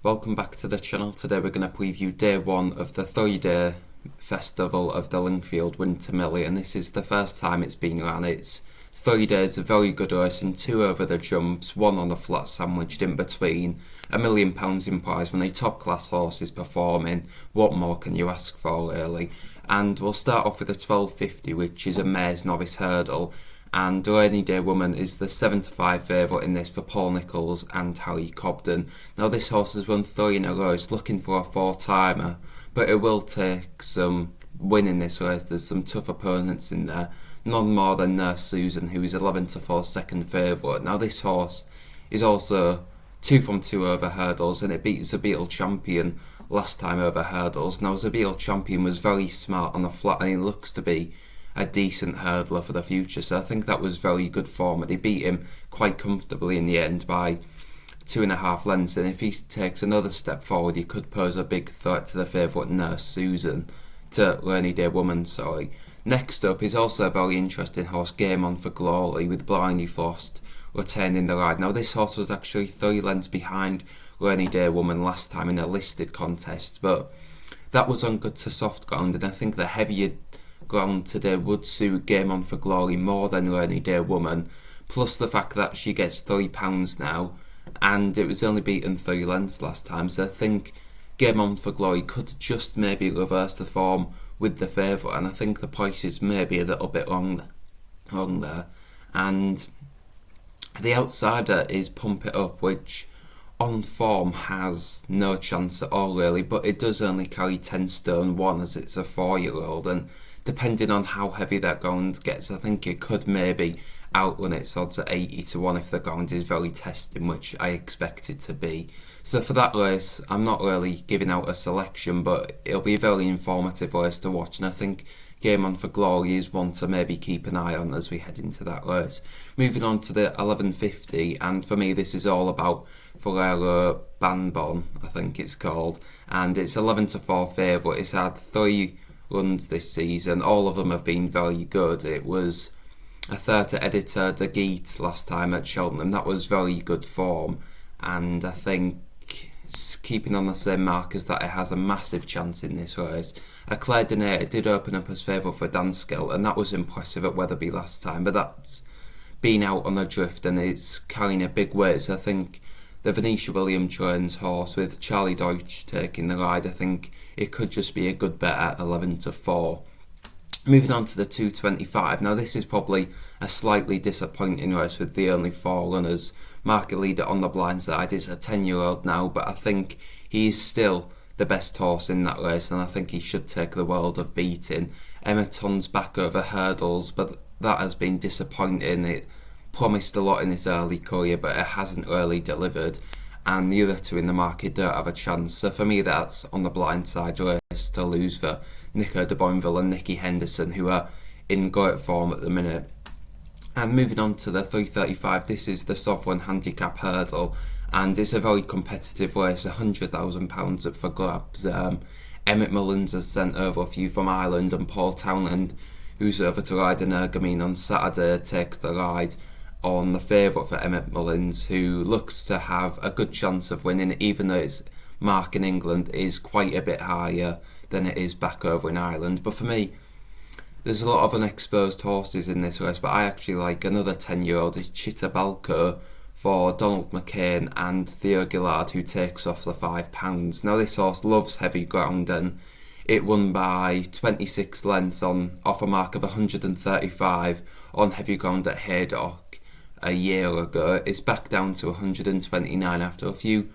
Welcome back to the channel. Today we're going to preview day one of the 3-day festival of the Lingfield Winter Millie, and this is the first time it's been run. It's 3 days of very good racing, 2 over the jumps, 1 on the flat sandwiched in between, £1 million in prize money, top class horses performing. What more can you ask for, really? And we'll start off with the 1250, which is a mare's novice hurdle. And Rainy Day Woman is the 7-5 favourite in this for Paul Nicholls and Harry Cobden. Now this horse has won 3 in a row, it's looking for a 4-timer, but it will take some winning this race. There's some tough opponents in there, none more than Nurse Susan, who is 11-4 second favourite. Now this horse is also 2 from 2 over hurdles, and it beat Zabeel Champion last time over hurdles. Now Zabeel Champion was very smart on the flat, and he looks to be a decent hurdler for the future, so I think that was very good form, and he beat him quite comfortably in the end by 2.5 lengths, and if he takes another step forward he could pose a big threat to the favourite Nurse Susan, to Rainy Day Woman, sorry. Next up is also a very interesting horse, Game On for Glory, with Blindy Frost retaining the ride. Now this horse was actually 3 lengths behind Rainy Day Woman last time in a listed contest, but that was on good to soft ground, and I think the heavier ground today would suit Game On for Glory more than Rainy Day Woman, plus the fact that she gets £3 now, and it was only beaten 3 lengths last time, so I think Game On for Glory could just maybe reverse the form with the favourite, and I think the price is maybe a little bit wrong there. And the outsider is Pump It Up, which on form has no chance at all really, but it does only carry 10 stone 1 as it's a 4-year-old, and depending on how heavy that ground gets, I think it could maybe outrun its odds at 80-1 if the ground is very testing, which I expect it to be. So for that race, I'm not really giving out a selection, but it'll be a very informative race to watch, and I think Game On for Glory is one to maybe keep an eye on as we head into that race. Moving on to the 1150, and for me this is all about Ferrero Banbon, I think it's called, and it's 11-4 favourite. It's had 3 runs this season, all of them have been very good. It was a third to Editor de Geet last time at Cheltenham, that was very good form, and I think keeping on the same mark as that, it has a massive chance in this race. Claire Denayer did open up as favourite for Danskill, and that was impressive at Wetherby last time, but that's been out on the drift and it's carrying a big weight, so I think the Venetia Williams trains horse with Charlie Deutsch taking the ride, I think it could just be a good bet at 11-4. Moving on to the 225. Now this is probably a slightly disappointing race with the only 4 runners. Market leader on the blind side is a 10-year-old now, but I think he's still the best horse in that race, and I think he should take the world of beating. Emerton's back over hurdles, but that has been disappointing. It promised a lot in his early career, but it hasn't really delivered, and the other 2 in the market don't have a chance. So for me that's on the blind side race to lose for Nico de Boinville and Nicky Henderson, who are in great form at the minute. And moving on to the 335, this is the Sovereign Handicap Hurdle, and it's a very competitive race, £100,000 up for grabs. Emmett Mullins has sent over a few from Ireland, and Paul Townend, who's over to ride in Ergamine on Saturday, take the ride on the favourite for Emmett Mullins, who looks to have a good chance of winning, even though its mark in England is quite a bit higher than it is back over in Ireland. But for me, there's a lot of unexposed horses in this race, but I actually like another 10-year-old is Chitta Bulker for Donald McCain and Theo Gillard, who takes off the £5. Now this horse loves heavy ground, and it won by 26 lengths off a mark of 135 on heavy ground at Haydock a year ago. It's back down to 129 after a few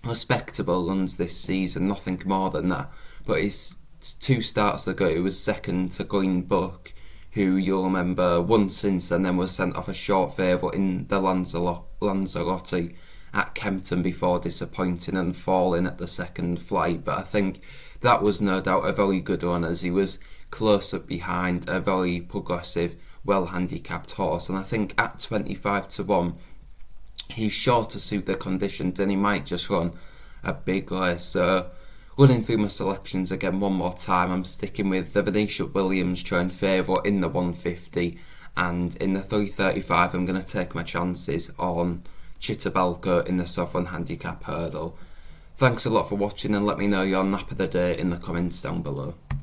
respectable runs this season, nothing more than that, but it's 2 starts ago it was second to Green Book, who you'll remember won since and then was sent off a short favourite in the Lanzarote at Kempton before disappointing and falling at the second flight. But I think that was no doubt a very good run, as he was close up behind a very progressive, well handicapped horse, and I think at 25-1 he's sure to suit the conditions and he might just run a big race. So running through my selections again one more time, I'm sticking with the Venetia Williams trained favourite in the 150, and in the 335 I'm going to take my chances on Chitta Bulker in the Sovereign Handicap Hurdle. Thanks a lot for watching, and let me know your nap of the day in the comments down below.